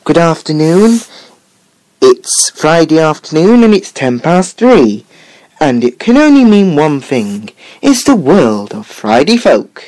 Good afternoon. It's Friday afternoon and it's 3:10. And it can only mean one thing. It's the world of Friday folk.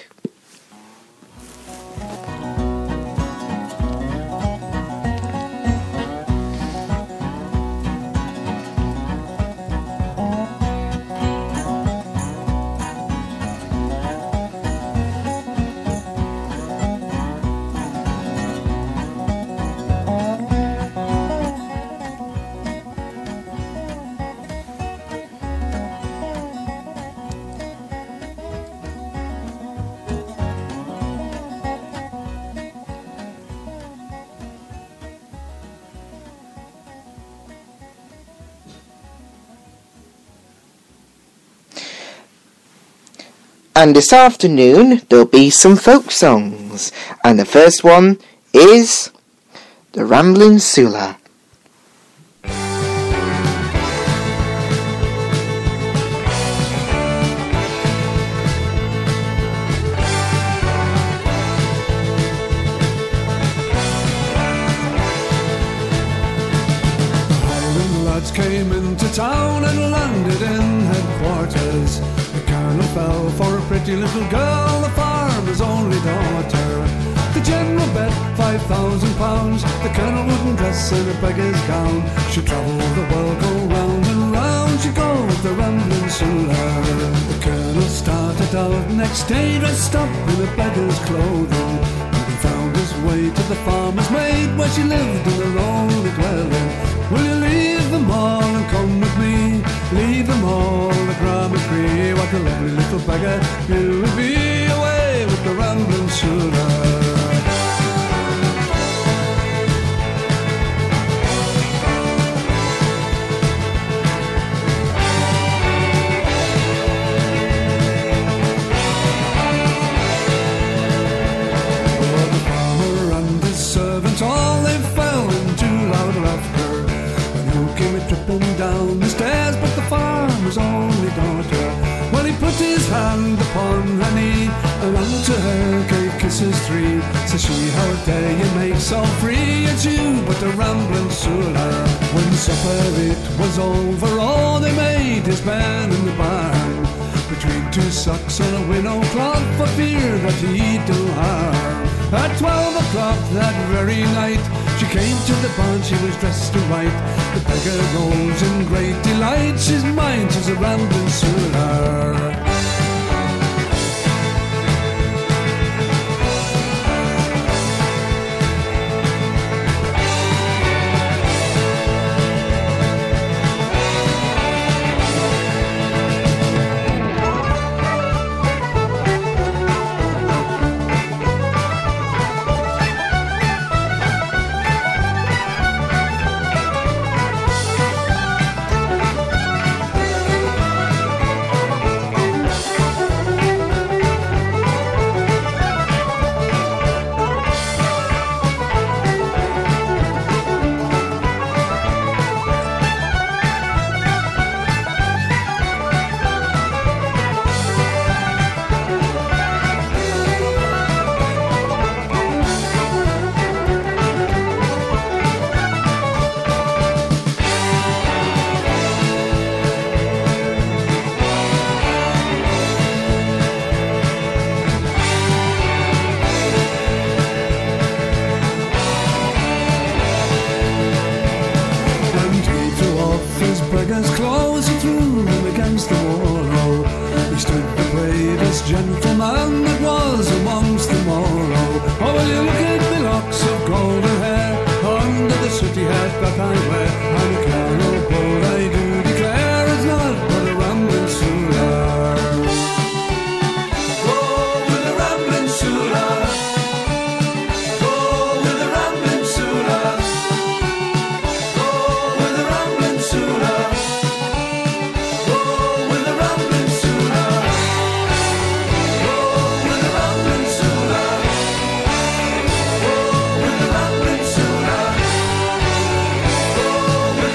And this afternoon, there'll be some folk songs. And the first one is The Ramblin' Sula. The Highland lads came into town and landed in headquarters. The colonel fell for a pretty little girl, the farmer's only daughter. The general bet £5,000. The colonel wouldn't dress in a beggar's gown. She'd travel the world, go round and round. She'd go with the Ramblin' Sula. The colonel started out next day dressed up in a beggar's clothing. And he found his way to the farmer's maid where she lived in a lonely dwelling. Will you leave them all and come with me? Leave them all at Gramacree. What a lovely little beggar you will be, away with the Ramblin' Sula. All they fell into loud laughter. And who came tripping down the stairs but the farmer's only daughter? Well, he put his hand upon her knee and unto her gave kisses 3. Says she, how dare you make so free? It's you but the Ramblin' Sula. When supper it was over, oh, they made his bed in the barn, between 2 socks and a winnow cloth, for fear that he'd do harm. At 12 o'clock that very night, she came to the barn, she was dressed in white. The beggar rose in great delight. She's mine, she's a Ramblin' Sula. Clothes, he threw them against the wall. Oh, he stood the bravest gentleman that was amongst them all. Oh, will you look at the locks of golden hair under the sooty hat that I wear? I'm a colonel, but I do declare it's not but a Ramblin' Sula. Go with the Ramblin' Sula. Go with the Ramblin' Sula. Go with the Ramblin' Sula. Go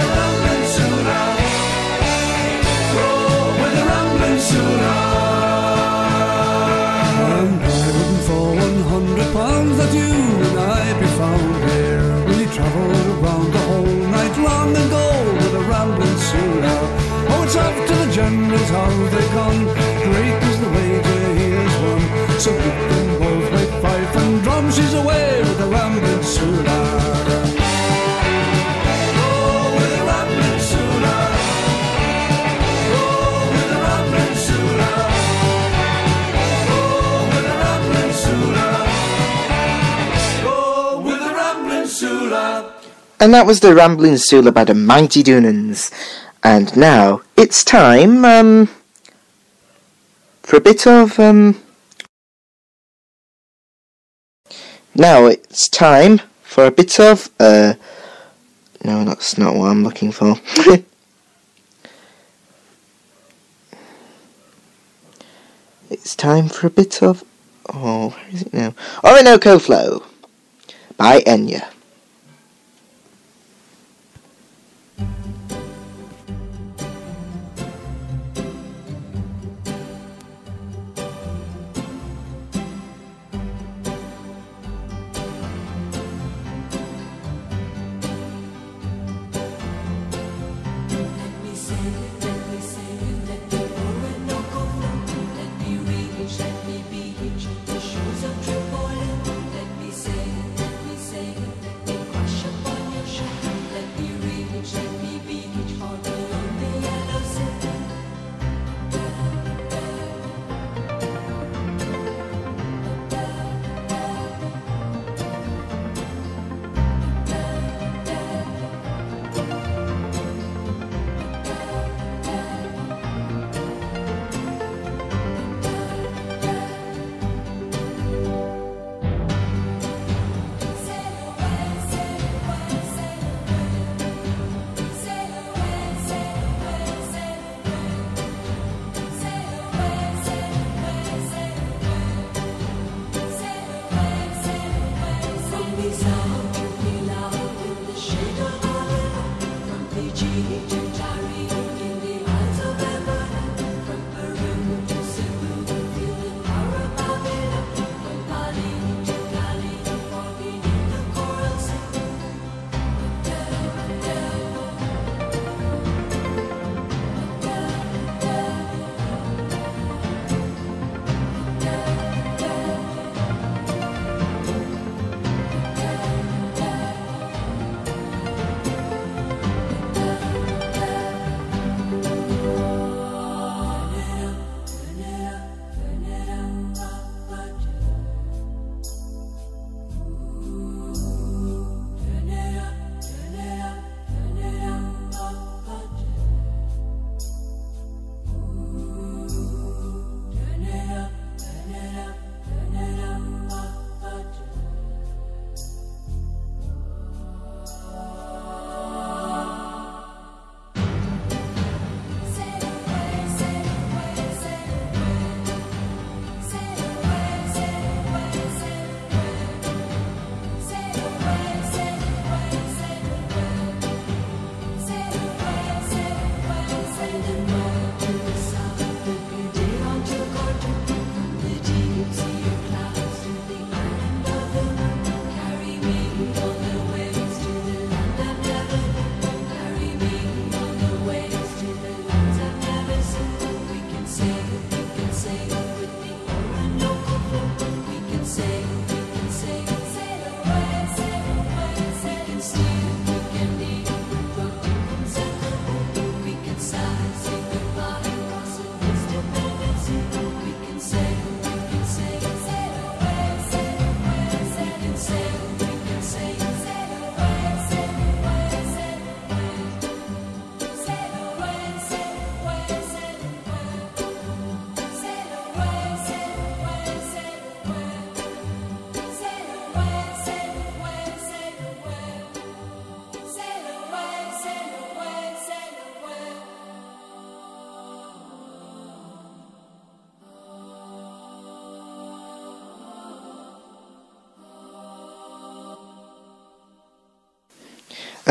And that was the Rambling Sula by the Mighty Doonans. And now it's time for a bit of Now it's time for a bit of no, that's not what I'm looking for. It's time for a bit of where is it now? Orinoco Flow by Enya.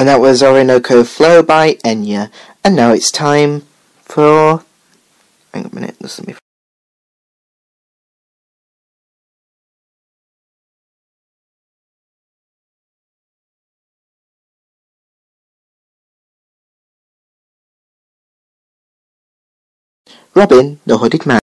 And that was Orinoco Flow by Enya. And now it's time for... Hang on a minute, listen to me. Robin, the Hooded Man.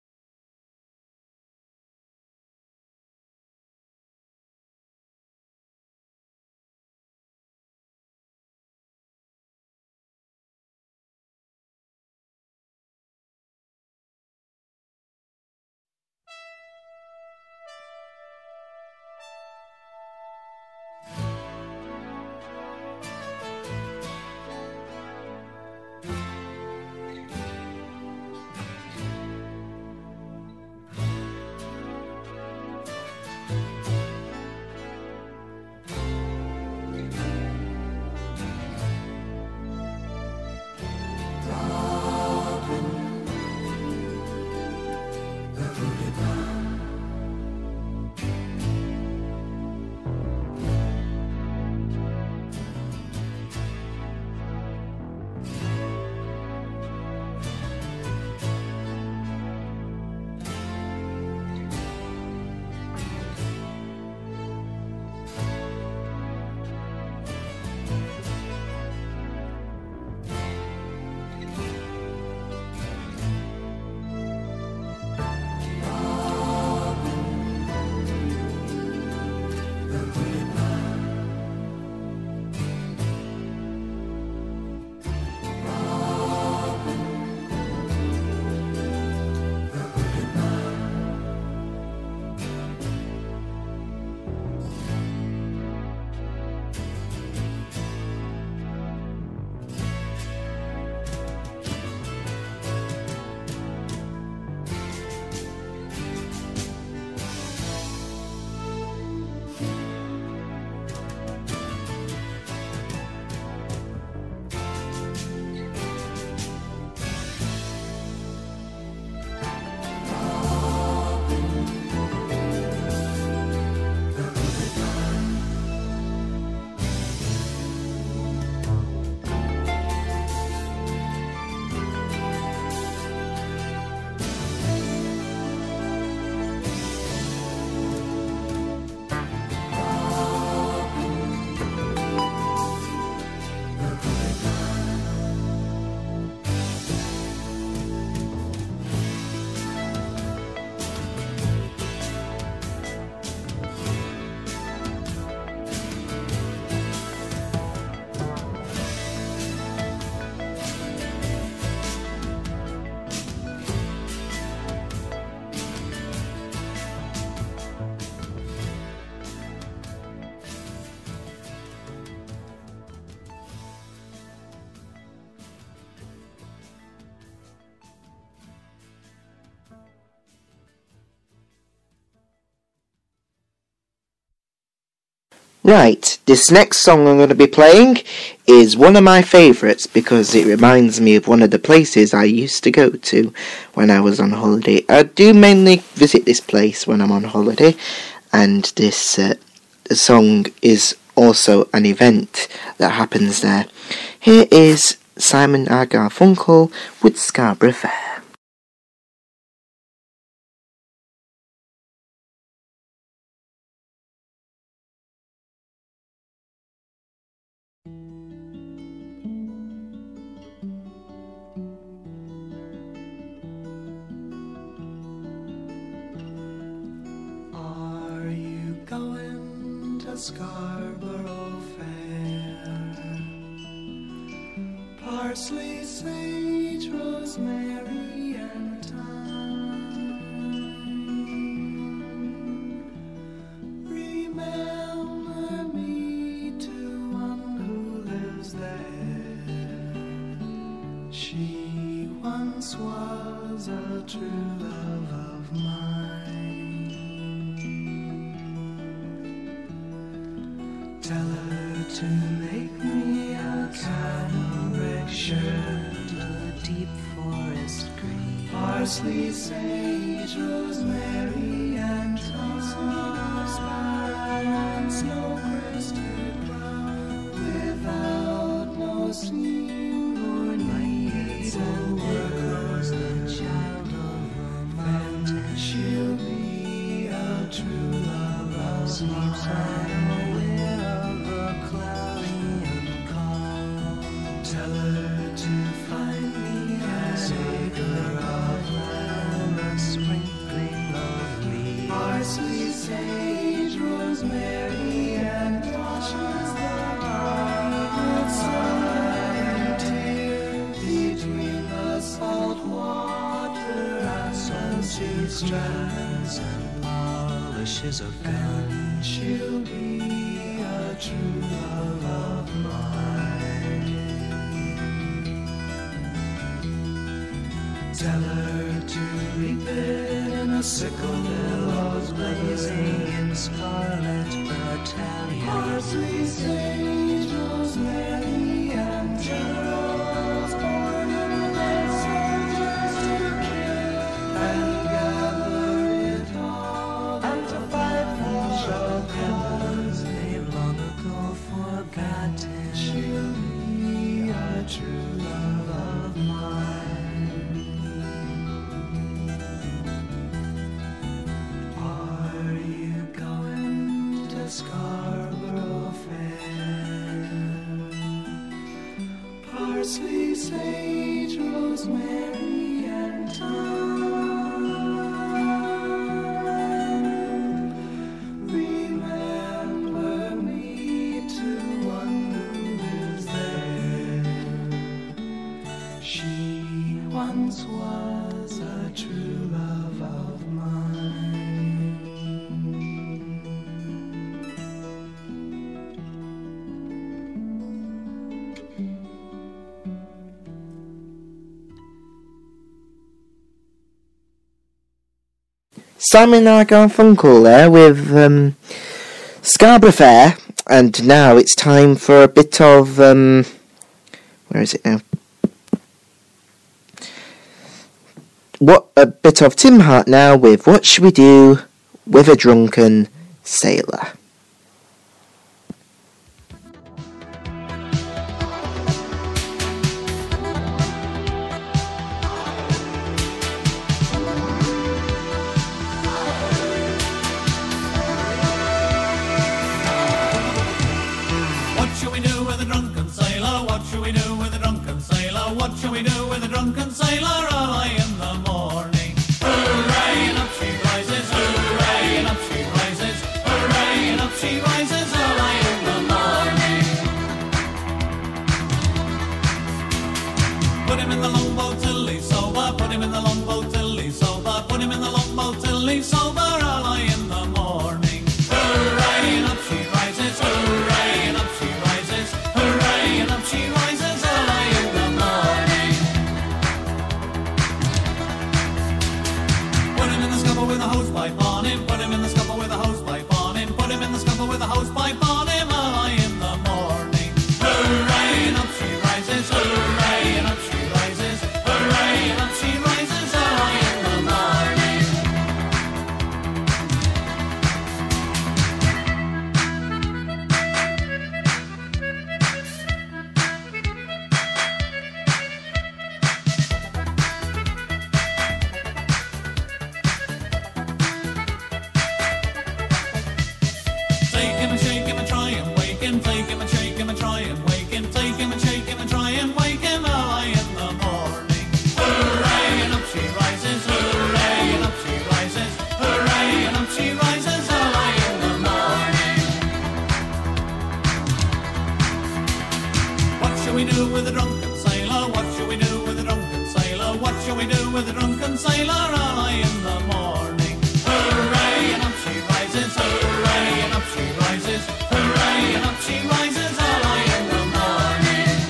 Right, this next song I'm going to be playing is one of my favourites because it reminds me of one of the places I used to go to when I was on holiday. I do mainly visit this place when I'm on holiday, and this song is also an event that happens there. Here is Simon and Garfunkel with Scarborough Fair. Scarborough Fair. Parsley, sage, rosemary, and thyme. Remember me to one who lives there. She once was a true love of mine. Tell her to make me a cambric shirt, a deep forest green, parsley, sage, rosemary, and thyme, and snow-crested brown, without no seam or need of work, the child of romance, she'll be a true love of mine. Tell her to find me an acre of land, a sprinkling of leaves, parsley, sage, rosemary, and thyme, with silent tear between the salt water and sweet strands, and polishes a gun. She'll be a true love of mine. Tell her to reap it in a sickle, billows blazing in scarlet battalion, parsley, sage, rosemary, and geraniums, born in the soldiers to kill, and gather it all, and to fight for peddlers they've long ago forgotten. She'll be a true love of mine. Scarborough Fair. Parsley, sage, rosemary, and thyme. Remember me to one who lives there. She once was a true love of mine. Simon and Garfunkel there with Scarborough Fair, and now it's time for a bit of where is it now? A bit of Tim Hart now with What Should We Do with a Drunken Sailor. What shall we do with a drunken sailor? What shall we do with a drunken sailor? What shall we do with a drunken sailor? Early in the morning. Hooray, and up she rises. Hooray, and up she rises. Hooray, and up she rises. Early in the morning. Put him in the longboat till he's sober. Put him in the longboat till he's sober. Put him in the longboat till he's sober. Early in the morning. Hooray, and up she rises. Hooray, and up she rises. Hooray, and up she rises. Early in the morning. Put him in the scupper with a hosepipe on him. Put him in the scupper with a hosepipe on him. Put him in the scupper with a hosepipe on him. shall we do with a drunken sailor? What shall we do with a drunken sailor? What shall we do with a drunken sailor early in the morning? Hooray, and up she rises, hooray, and up she rises, hooray, and up she rises early in the morning.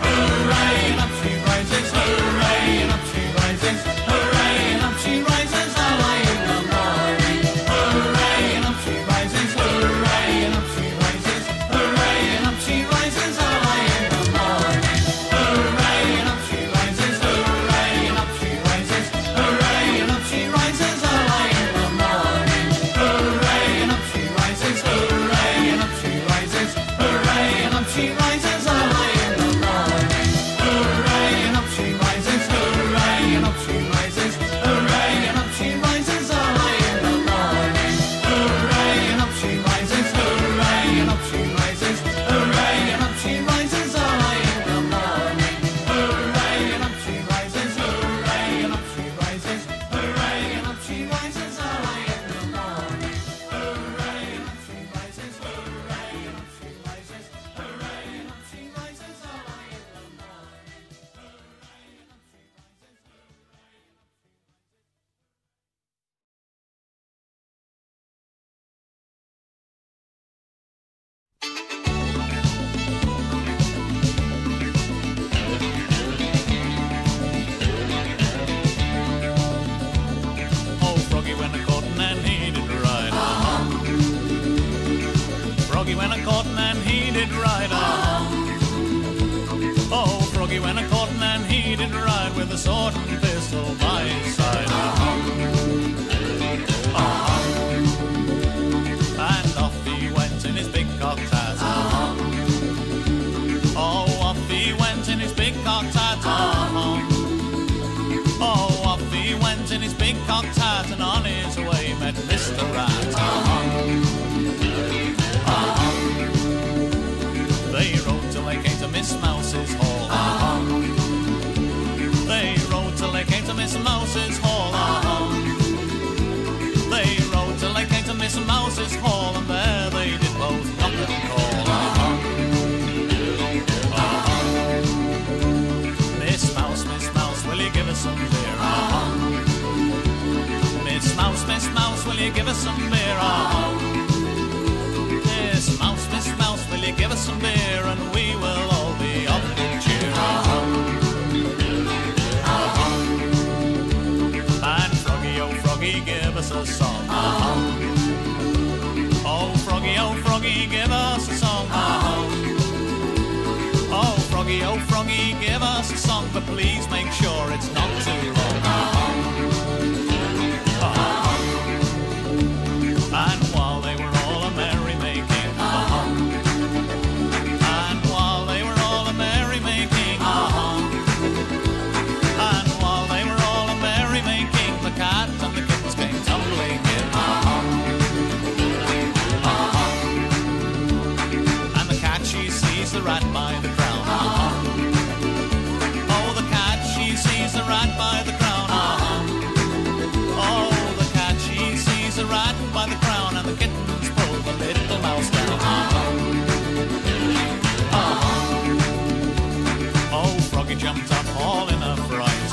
Hooray, and up she rises, hooray, and up she rises, hooray, and up she rises early in the morning. Hooray, and up she rises, hooray, and up she rises, hooray, and up she rises early in the morning. Hooray, and up she rises, hooray, and up she rises, hooray, and up she rises early in the morning. Hooray, and up she rises, hooray, and up she rises, hooray, and up she rises early in the morning. Hooray, and up she rises, hooray, and up she rises, hooray, and up she rises early in the morning. Hooray, and up she rises, hooray, and up she rises, hooray, and up she rises early in the morning. Hooray, and up she rises, hooray, and up she rises, hooray, and up she rises early in the morning. Hooray, and up she rises, hooray, and up she rises, hooray, and up she rises early in the Oh, Froggy went a courting and he did ride. Froggy went a courting and he did ride. Oh, Froggy went a courting and he did ride with a sword and pistol by his side. And off he went in his big cocked hat. Oh, off he went in his big cocked hat. Oh, off he went in his big cocked hat, and on his way met Mr. Rat. They rode till they came to Miss Mouse's hall. They rode till they came to Miss Mouse's hall. They rode till they came to Miss Mouse's hall, and there they did both knock and call. Miss Mouse, will you give us some beer? Miss Mouse, will you give us some beer? Miss Mouse, will you give us some beer, and we will all be of good cheer. And Froggy, oh Froggy, give us a song. Oh Froggy, give us a song. Oh Froggy, give us a song, but please make sure it's not too long. And while they were all a merry-making, and while they were all a merry-making, and while they were all a merry-making, the cat and the kittens came tumbling in. And the cat, she sees the rat by the crown. Oh, the cat, she sees the rat by the crown. Oh, the cat, she sees the rat by the crown, and the kittens pull the little mouse down. Oh, Froggy jumped up all in a fright.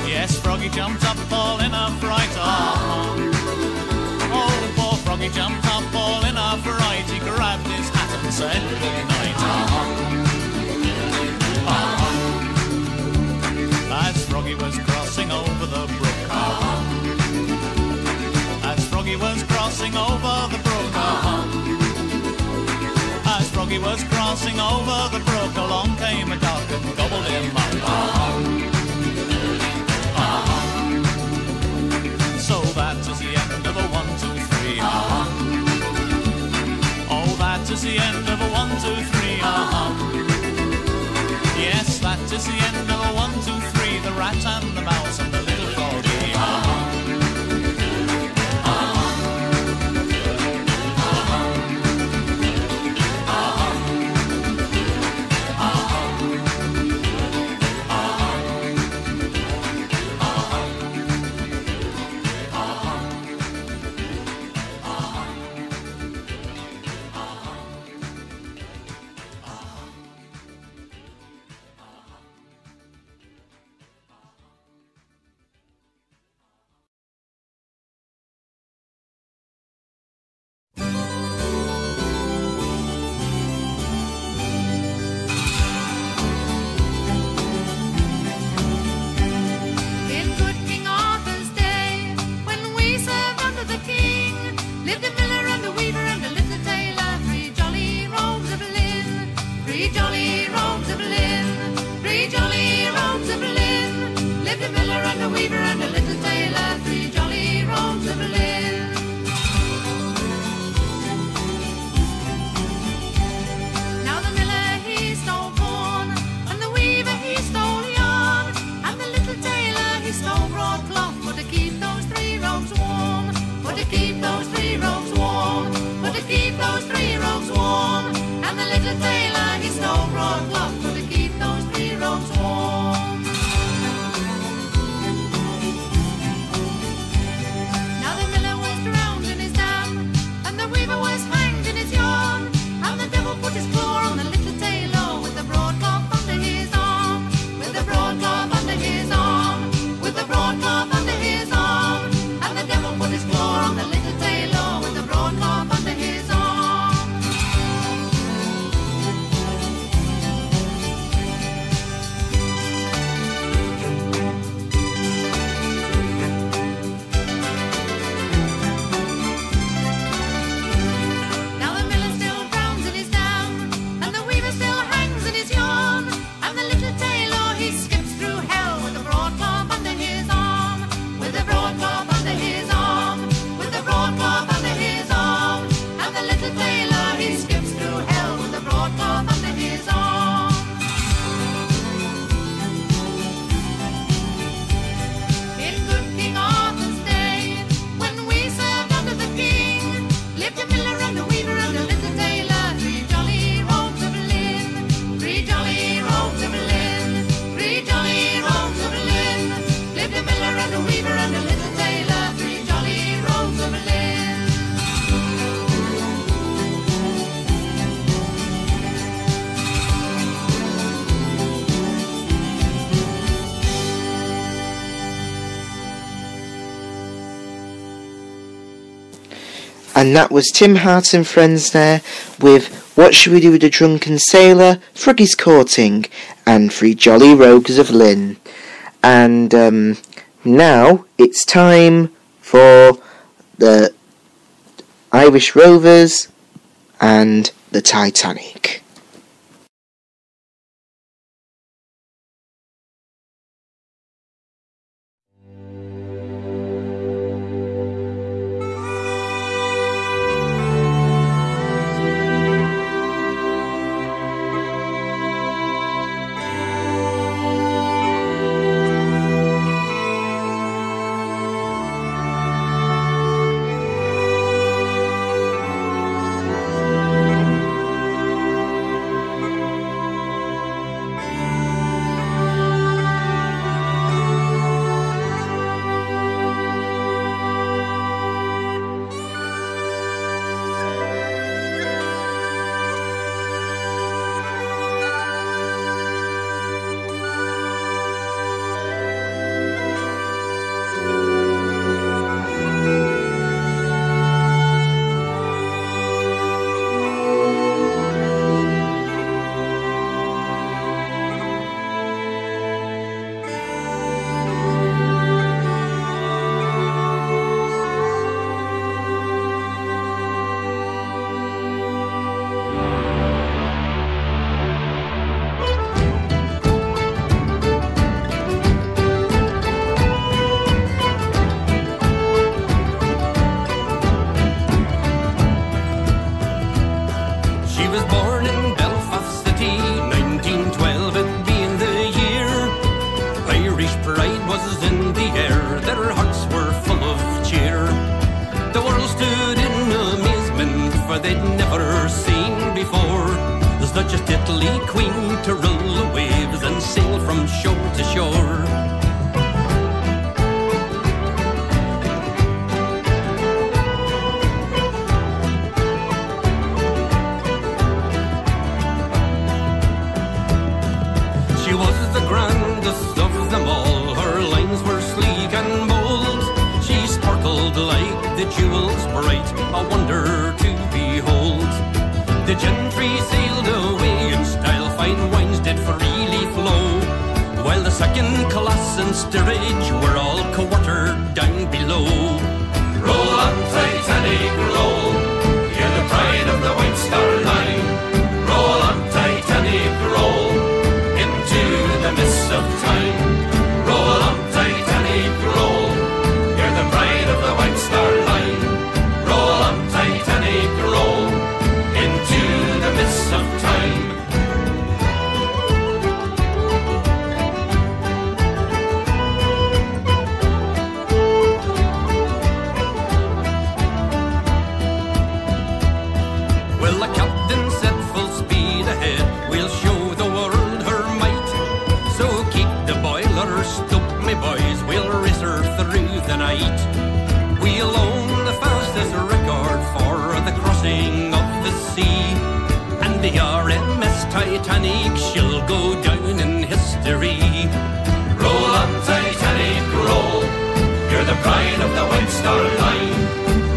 Yes, Froggy jumped up all in a fright. Oh, poor Froggy jumped up all in a fright. He grabbed his hat and said good night. As Froggy was crossing over the brook, as Froggy was crossing over the brook, as Froggy was crossing over the brook, along came a duck and gobbled him up. So that is the end of a 1, 2, 3. Oh, that is the end of a 1, 2, 3. Yes, that is the end of a 1, 2, 3. The rat and the mouse and the little froggy. And that was Tim Hart and Friends there with What Should We Do with a Drunken Sailor, Froggy's Courting, and Three Jolly Rogues of Lynn. And now it's time for the Irish Rovers and the Titanic. Titanic, she'll go down in history. Roll on, Titanic, roll. You're the pride of the White Star Line.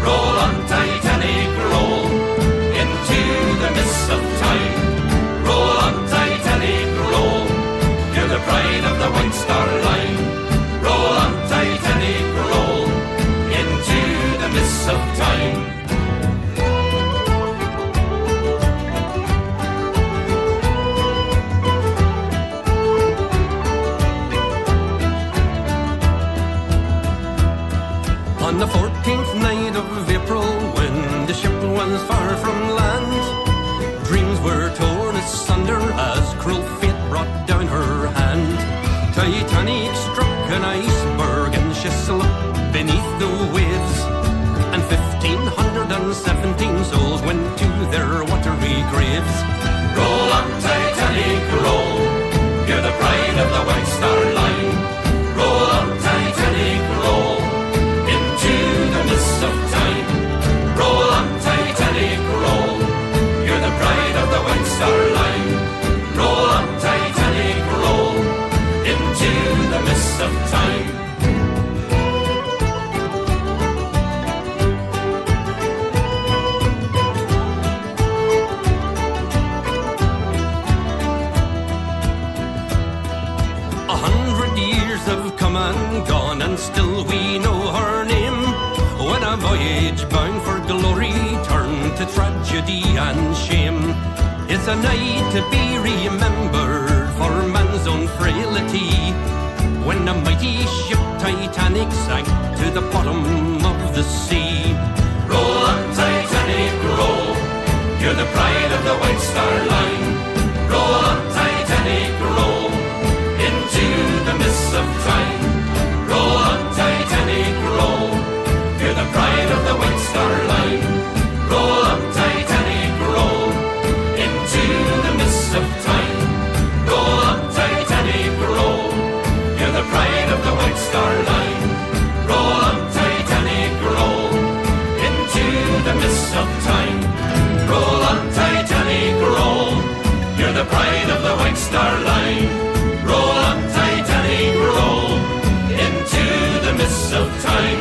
Roll on, Titanic, roll. Into the mists of time. Roll on, Titanic, roll. You're the pride of the White Star Line. Roll on, Titanic, roll. Into the mists of time. On the 14th night of April, when the ship was far from land, dreams were torn asunder as cruel fate brought down her hand. Titanic struck an iceberg and she slipped beneath the waves, and 1,517 souls went to their watery graves. Roll on, Titanic, roll. You're the pride of the White Star Line. Roll on, Titanic, roll. The mists of time. Roll on, Titanic, roll. You're the pride of the White Star Line. Roll on, Titanic, roll. Into the mists of time. voyage bound for glory turned to tragedy and shame. It's a night to be remembered for man's own frailty, when the mighty ship Titanic sank to the bottom of the sea. Roll on, Titanic, roll. You're the pride of the White Star Line. Roll on, Titanic, roll into the mists of time. Roll on, Titanic, roll. You're the pride of the White Star Line. Roll on, Titanic, roll into the mists of time. Roll on, Titanic, roll. You're the pride of the White Star Line. Roll on, Titanic, roll into the mists of time. Roll on, Titanic, roll. You're the pride of the White Star Line. Roll on, Titanic, roll into the mists of time.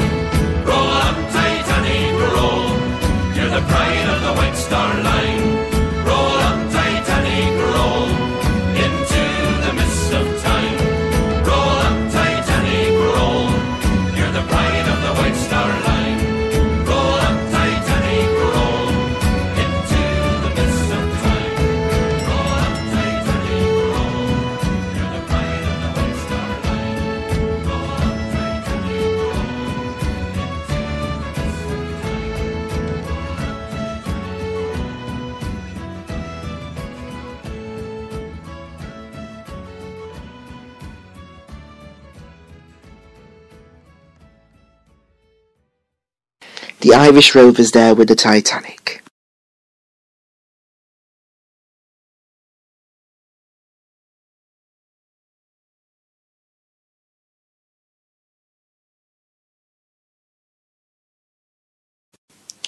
Roll on, Titanic, roll. You're the pride of the White Star Line. Roll on, Titanic, roll into the mists of time. Roll on, Titanic, roll. You're the pride of the White Star Line. Roll on, Titanic, roll into the mists of time. Roll on, Titanic, roll. You're the pride of the White Star Line. Roll on, Titanic, roll into the mists of time. The Irish Rovers there with the Titanic.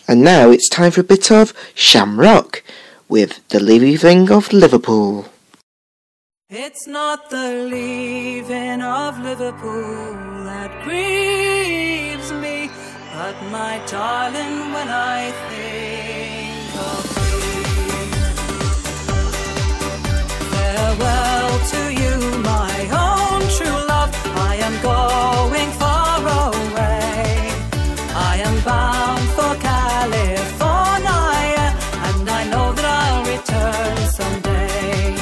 And now it's time for a bit of Shamrock with The Leaving of Liverpool. It's not the leaving of Liverpool that grieves me, but my darling, when I think of thee. Farewell to you, my own true love. I am going far away. I am bound for California, and I know that I'll return someday.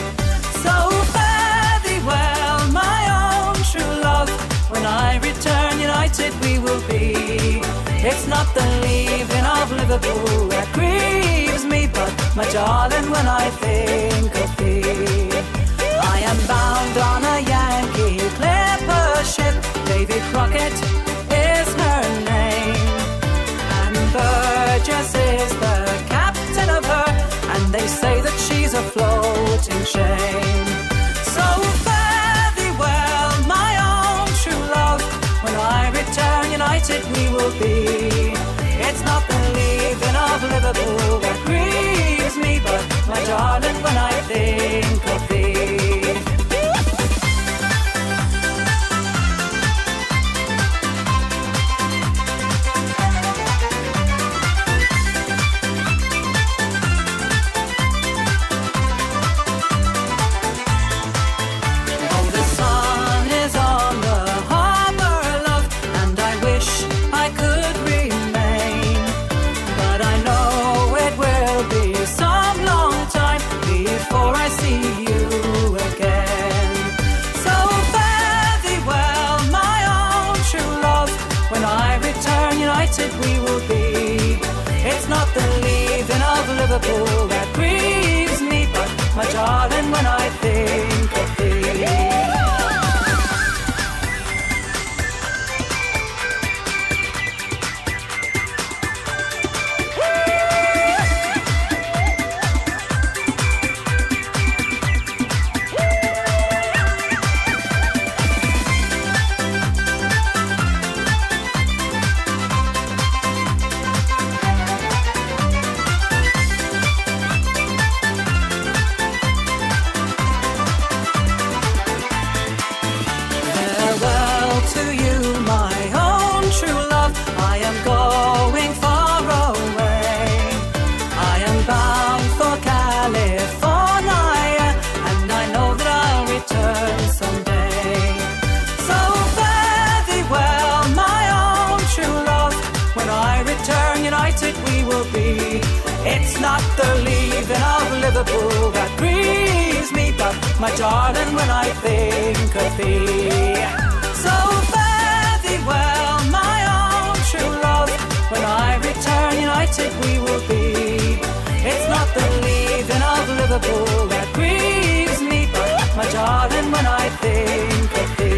So fare thee well, my own true love. When I return, united we will be. It's not the leaving of Liverpool that grieves me, but my darling, when I think of thee. I am bound on a Yankee clipper ship. Davy Crockett is her name, and Burgess is the captain of her, and they say that she's a floating shame. So fare thee well, my own true love. When I return, united we will be. It's not the leaving of Liverpool that grieves me, but my darling, when I think of thee. my darling, when I think of thee. So fare thee well, my own true love, when I return united we will be. It's not the leaving of Liverpool that grieves me, but my darling, when I think of thee.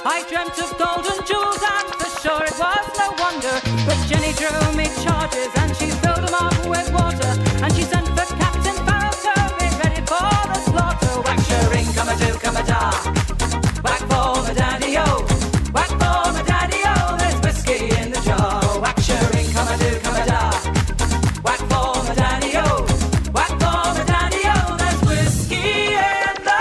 I dreamt of golden jewels and for sure it was no wonder. But Jenny drew me charges and she filled them up with water, and she sent for Captain Farrell to be ready for the slaughter. Whack your ring, come a do, come a da. Whack for my daddy-o, whack for my daddy-o, there's whiskey in the jar. Whack your ring, come a do, come a da. Whack for my daddy-o, whack for my daddy-o, there's whiskey in the jar.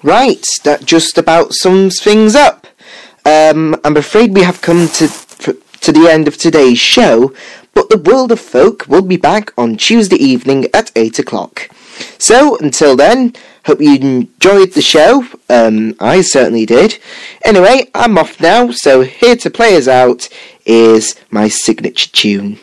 Right, that just about sums things up. I'm afraid we have come to the end of today's show, but the World of Folk will be back on Tuesday evening at 8 o'clock. So, until then, hope you enjoyed the show. I certainly did. Anyway, I'm off now, so here to play us out is my signature tune.